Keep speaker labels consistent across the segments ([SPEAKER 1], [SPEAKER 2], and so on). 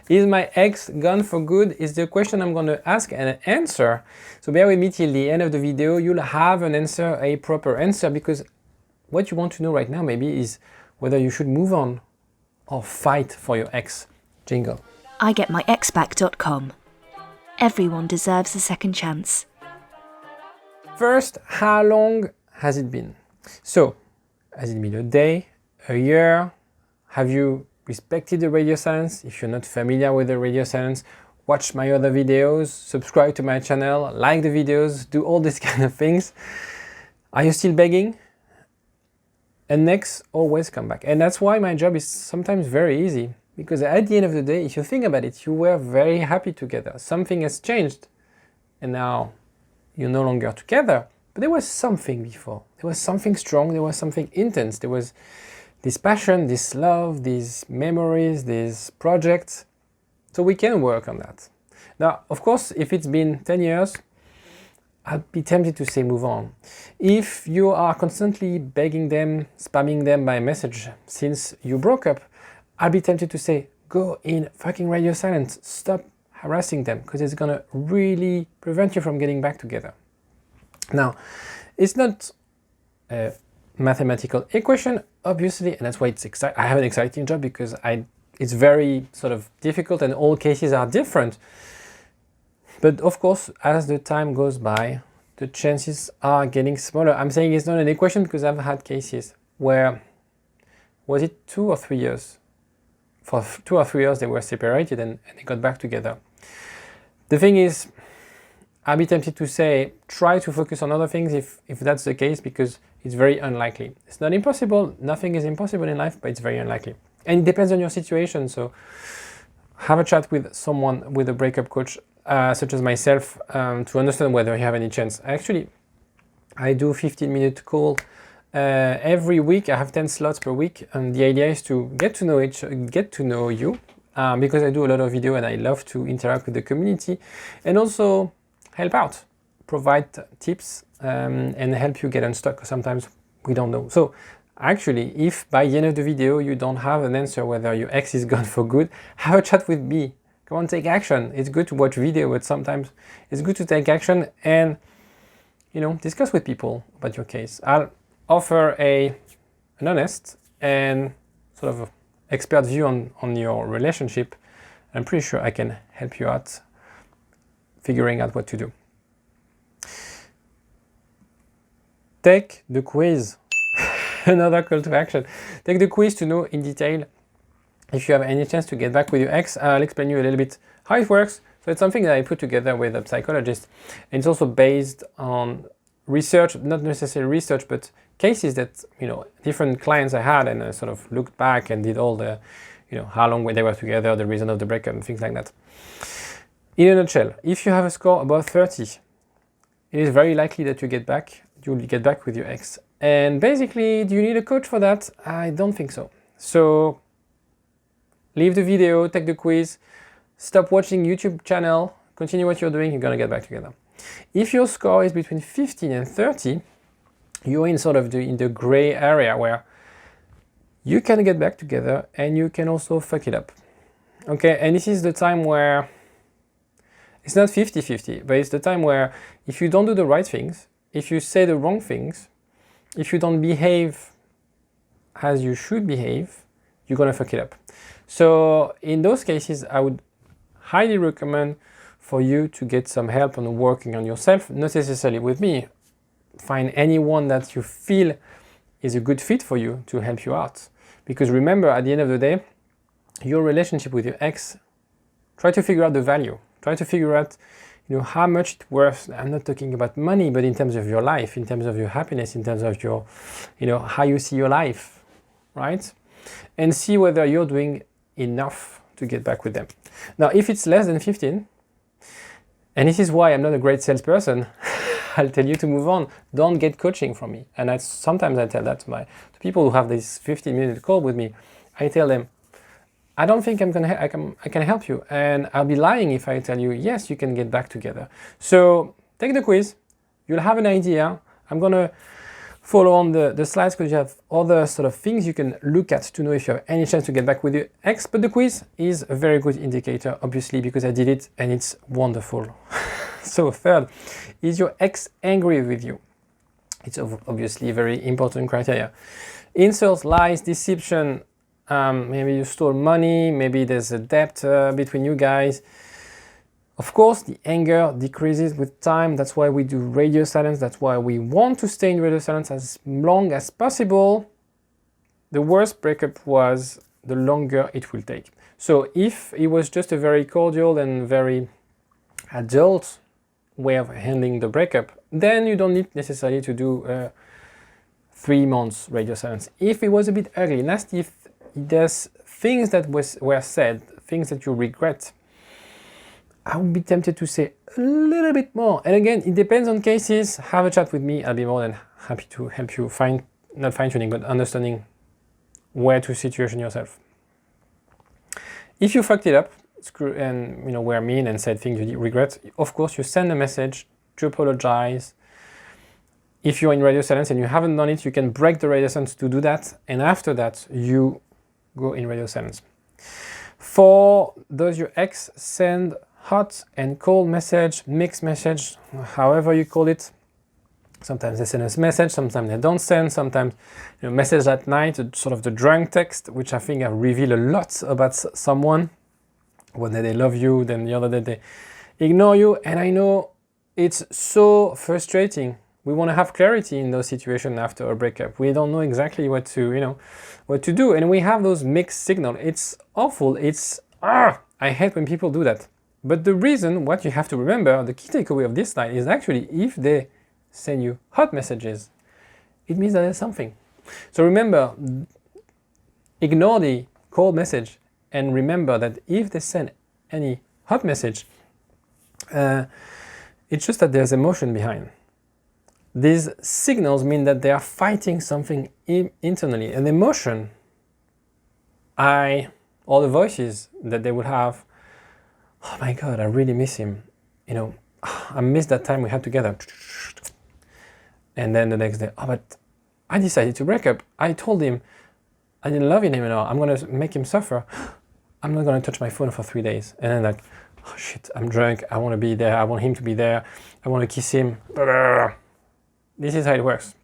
[SPEAKER 1] Is my ex gone for good? Is the question I'm going to ask and answer. So bear with me till the end of the video. You'll have an answer, a proper answer, because what you want to know right now maybe is whether you should move on or fight for your ex. Jingle.
[SPEAKER 2] IGetMyExBack.com. Everyone deserves a second chance.
[SPEAKER 1] First, how long has it been? So, has it been a day, a year? Have you respected the radio silence? If you're not familiar with the radio silence, watch my other videos, subscribe to my channel, like the videos, do all these kind of things. Are you still begging? And next, always come back. And that's why my job is sometimes very easy, because at the end of the day, if you think about it, you were very happy together. Something has changed, and now you're no longer together. But there was something before. There was something strong, there was something intense. There was this passion, this love, these memories, these projects. So we can work on that. Now, of course, if it's been 10 years, I'd be tempted to say move on. If you are constantly begging them, spamming them by message since you broke up, I'd be tempted to say go in fucking radio silence. Stop harassing them, because it's gonna really prevent you from getting back together. Now, it's not a mathematical equation, obviously, and that's why I have an exciting job, because it's very sort of difficult and all cases are different. But of course, as the time goes by, the chances are getting smaller. I'm saying it's not an equation because I've had cases where, was it 2 or 3 years? For 2 or 3 years they were separated and they got back together. The thing is, I'd be tempted to say, try to focus on other things if that's the case, because it's very unlikely. It's not impossible, nothing is impossible in life, but it's very unlikely. And it depends on your situation, so have a chat with someone, with a breakup coach, such as myself, to understand whether you have any chance. Actually, I do 15-minute call every week. I have 10 slots per week, and the idea is to get to know you, because I do a lot of video and I love to interact with the community, and also help out, provide tips, and help you get unstuck, because sometimes we don't know. So actually, if by the end of the video you don't have an answer whether your ex is gone for good, have a chat with me. Come on, take action. It's good to watch video, but sometimes it's good to take action and, discuss with people about your case. I'll offer an honest and sort of expert view on your relationship. I'm pretty sure I can help you out figuring out what to do. Take the quiz. Another call to action. Take the quiz to know in detail if you have any chance to get back with your ex. I'll explain you a little bit how it works. So it's something that I put together with a psychologist. And it's also based on research, not necessarily research, but cases that, different clients I had, and I sort of looked back and did all the, how long they were together, the reason of the breakup and things like that. In a nutshell, if you have a score above 30, it is very likely that you'll get back with your ex. And basically, do you need a coach for that? I don't think so. So leave the video, take the quiz, stop watching YouTube channel, continue what you're doing, you're gonna get back together. If your score is between 15 and 30, you're in sort of in the gray area where you can get back together and you can also fuck it up. Okay, and this is the time where it's not 50-50, but it's the time where if you don't do the right things, if you say the wrong things, if you don't behave as you should behave, you're gonna fuck it up. So in those cases, I would highly recommend for you to get some help on working on yourself, not necessarily with me. Find anyone that you feel is a good fit for you to help you out. Because remember, at the end of the day, your relationship with your ex, try to figure out the value. Try to figure out, how much it's worth. I'm not talking about money, but in terms of your life, in terms of your happiness, in terms of your, how you see your life, right? And see whether you're doing enough to get back with them. Now, if it's less than 15, and this is why I'm not a great salesperson, I'll tell you to move on. Don't get coaching from me. And sometimes I tell that to people who have this 15-minute call with me. I tell them, I don't think I can help you, and I'll be lying if I tell you, yes, you can get back together. So take the quiz. You'll have an idea. I'm gonna follow on the slides because you have other sort of things you can look at to know if you have any chance to get back with your ex. But the quiz is a very good indicator, obviously, because I did it and it's wonderful. So third, is your ex angry with you? It's obviously a very important criteria. Insults, lies, deception, maybe you stole money, maybe there's a debt between you guys. Of course, the anger decreases with time. That's why we do radio silence. That's why we want to stay in radio silence as long as possible. The worse breakup was, the longer it will take. So if it was just a very cordial and very adult way of handling the breakup, then you don't need necessarily to do 3 months radio silence. If it was a bit ugly, nasty, if there's things that were said, things that you regret, I would be tempted to say a little bit more. And again, it depends on cases. Have a chat with me. I'll be more than happy to help you find, not fine-tuning, but understanding where to situation yourself. If you fucked it up and were mean and said things you regret, of course you send a message to apologize. If you're in radio silence and you haven't done it, you can break the radio silence to do that, and after that you go in radio silence. For those your ex, send hot and cold message, mixed message, however you call it. Sometimes they send us message, sometimes they don't send, sometimes message at night, sort of the drunk text, which I think reveal a lot about someone. One day they love you, then the other day they ignore you, and I know it's so frustrating. We want to have clarity in those situations after a breakup. We don't know exactly what to do, and we have those mixed signals. It's awful. I hate when people do that. But the reason, what you have to remember, the key takeaway of this slide is actually if they send you hot messages, it means that there's something. So remember, ignore the cold message and remember that if they send any hot message, it's just that there's emotion behind. These signals mean that they are fighting something internally. An emotion, or the voices that they would have, oh my God, I really miss him. I miss that time we had together. And then the next day, oh, but I decided to break up. I told him I didn't love him anymore. I'm going to make him suffer. I'm not going to touch my phone for 3 days. And then oh shit, I'm drunk. I want to be there. I want him to be there. I want to kiss him. This is how it works.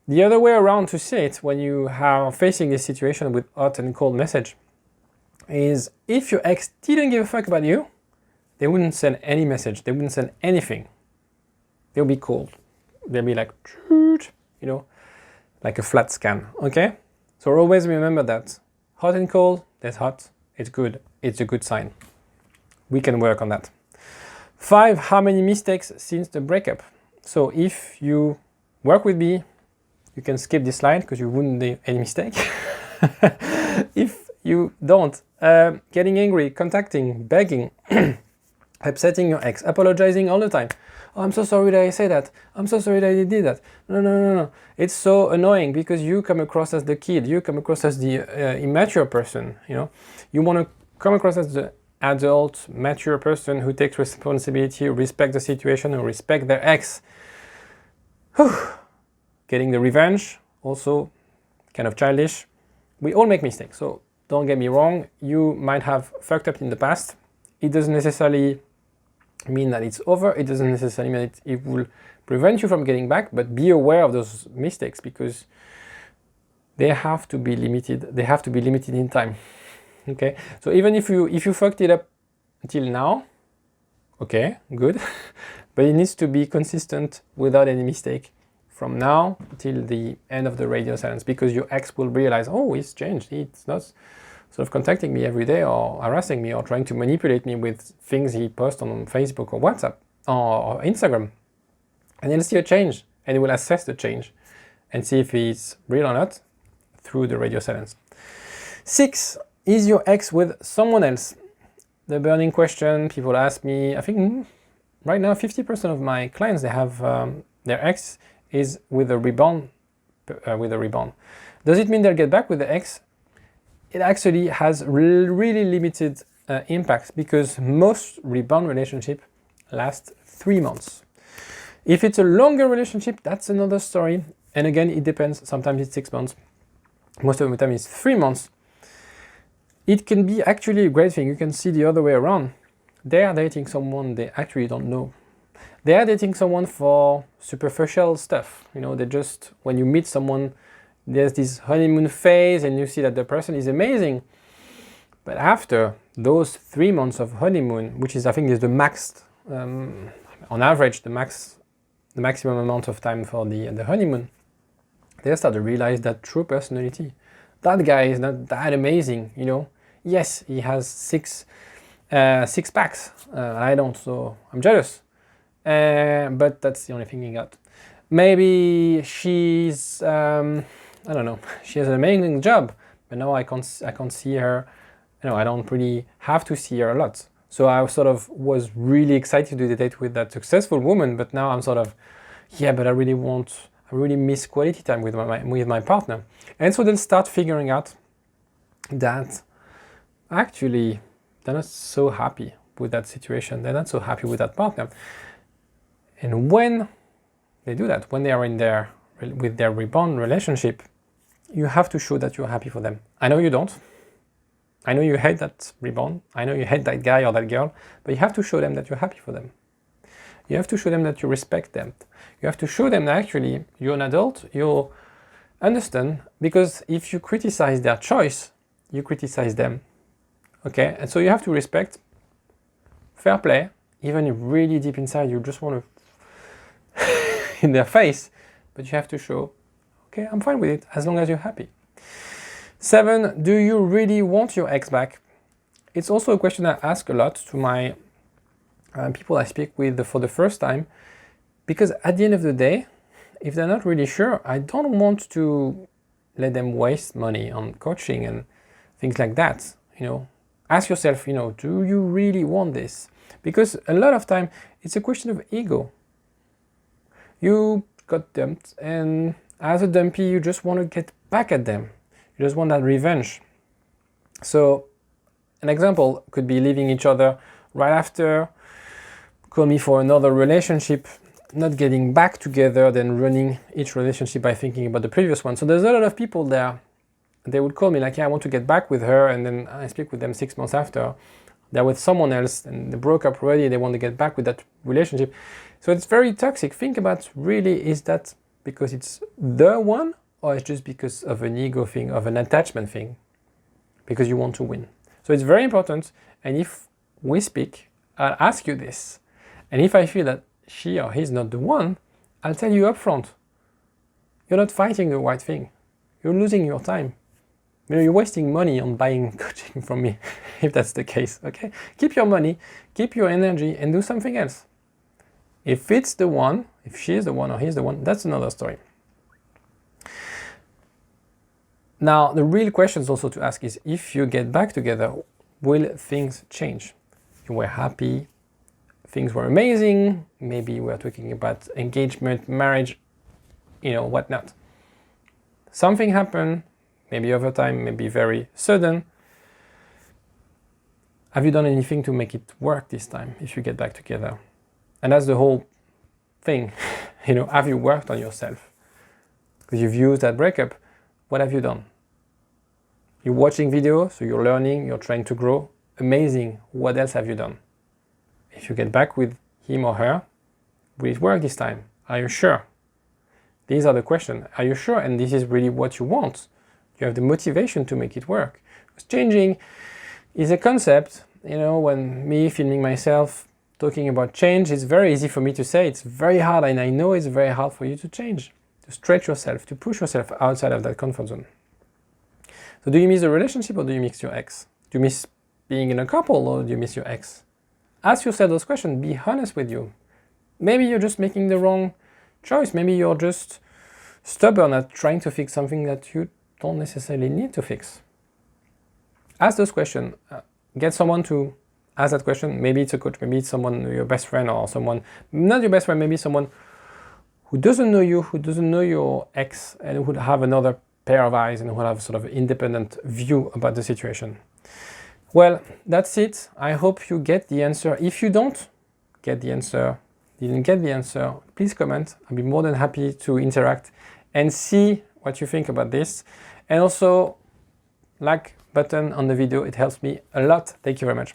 [SPEAKER 1] The other way around to see it when you are facing this situation with hot and cold message is if your ex didn't give a fuck about you, they wouldn't send any message. They wouldn't send anything. They'll be cold. They'll be like, like a flat scan, okay? So always remember that. Hot and cold, that's hot. It's good. It's a good sign. We can work on that. 5, how many mistakes since the breakup? So if you work with me, you can skip this slide because you wouldn't do any mistake. If you don't, getting angry, contacting, begging, upsetting your ex, apologizing all the time. Oh, I'm so sorry that I said that. I'm so sorry that I did that. No. It's so annoying because you come across as the kid. You come across as the immature person. You want to come across as the adult, mature person who takes responsibility, respect the situation, and respect their ex. Getting the revenge, also kind of childish. We all make mistakes, so don't get me wrong. You might have fucked up in the past. It doesn't necessarily mean that it's over. It doesn't necessarily mean it will prevent you from getting back, but be aware of those mistakes because they have to be limited. They have to be limited in time. Okay, so even if you fucked it up until now, okay, good, but it needs to be consistent without any mistake from now till the end of the radio silence because your ex will realize, oh, he's changed. He's not sort of contacting me every day or harassing me or trying to manipulate me with things he posts on Facebook or WhatsApp or Instagram. And he'll see a change and he will assess the change and see if it's real or not through the radio silence. 6, is your ex with someone else? The burning question, people ask me, I think right now 50% of my clients, they have their ex is with a rebound. Does it mean they'll get back with the ex? It actually has really limited impact because most rebound relationships last 3 months. If it's a longer relationship, that's another story. And again, it depends. Sometimes it's 6 months. Most of the time it's 3 months. It can be actually a great thing. You can see the other way around. They are dating someone they actually don't know. They are dating someone for superficial stuff. You know, they just, when you meet someone, there's this honeymoon phase and you see that the person is amazing. But after those 3 months of honeymoon, which is, I think, is the max, on average, the maximum amount of time for the honeymoon, they start to realize that true personality. That guy is not that amazing, you know. Yes, he has six packs. I don't, so I'm jealous. But that's the only thing he got. Maybe she's, I don't know, she has an amazing job, but now I can't see her. You know, I don't really have to see her a lot. So I sort of was really excited to date with that successful woman, but now I'm sort of, yeah, but I really miss quality time with my partner. And so they'll start figuring out that actually they're not so happy with that situation. They're not so happy with that partner. And when they do that, when they are with their reborn relationship, you have to show that you're happy for them. I know you don't. I know you hate that reborn. I know you hate that guy or that girl, but you have to show them that you're happy for them. You have to show them that you respect them. You have to show them that actually you're an adult, you understand, because if you criticize their choice, you criticize them. Okay? And so you have to respect, fair play, even if really deep inside you just want to in their face, but you have to show, okay, I'm fine with it as long as you're happy. 7, do you really want your ex back? It's also a question I ask a lot to my people I speak with for the first time, because at the end of the day, if they're not really sure, I don't want to let them waste money on coaching and things like that. You know, ask yourself, you know, do you really want this? Because a lot of time it's a question of ego. You got dumped, and as a dumpy, you just want to get back at them. You just want that revenge. So an example could be leaving each other right after, call me for another relationship, not getting back together, then running each relationship by thinking about the previous one. So there's a lot of people there. They would call me like, yeah, I want to get back with her, and then I speak with them 6 months after. They're with someone else and they broke up already, they want to get back with that relationship. So it's very toxic. Think about, really, is that because it's the one, or it's just because of an ego thing, of an attachment thing, because you want to win? So it's very important. And if we speak, I'll ask you this. And if I feel that she or he's not the one, I'll tell you up front. You're not fighting the right thing. You're losing your time. You know, you're wasting money on buying coaching from me, if that's the case, okay? Keep your money, keep your energy, and do something else. If it's the one, if she's the one or he's the one, that's another story. Now, the real questions also to ask is, if you get back together, will things change? You were happy, things were amazing, maybe we're talking about engagement, marriage, you know, whatnot. Something happened, maybe over time, maybe very sudden. Have you done anything to make it work this time if you get back together? And that's the whole thing. You know, have you worked on yourself? Because you've used that breakup. What have you done? You're watching videos, so you're learning, you're trying to grow. Amazing. What else have you done? If you get back with him or her, will it work this time? Are you sure? These are the questions. Are you sure? And this is really what you want. You have the motivation to make it work. Because changing is a concept. You know, when me filming myself talking about change, it's very easy for me to say. It's very hard, and I know it's very hard for you to change, to stretch yourself, to push yourself outside of that comfort zone. So do you miss the relationship, or do you miss your ex? Do you miss being in a couple, or do you miss your ex? Ask yourself those questions. Be honest with you. Maybe you're just making the wrong choice. Maybe you're just stubborn at trying to fix something that you don't necessarily need to fix. Ask those questions. Get someone to ask that question. Maybe it's a coach, maybe it's someone, your best friend, or someone, not your best friend, maybe someone who doesn't know you, who doesn't know your ex, and who would have another pair of eyes and who have sort of independent view about the situation. Well, that's it. I hope you get the answer. If you don't get the answer, didn't get the answer, please comment. I'll be more than happy to interact and see what you think about this. And also, like button on the video, it helps me a lot. Thank you very much.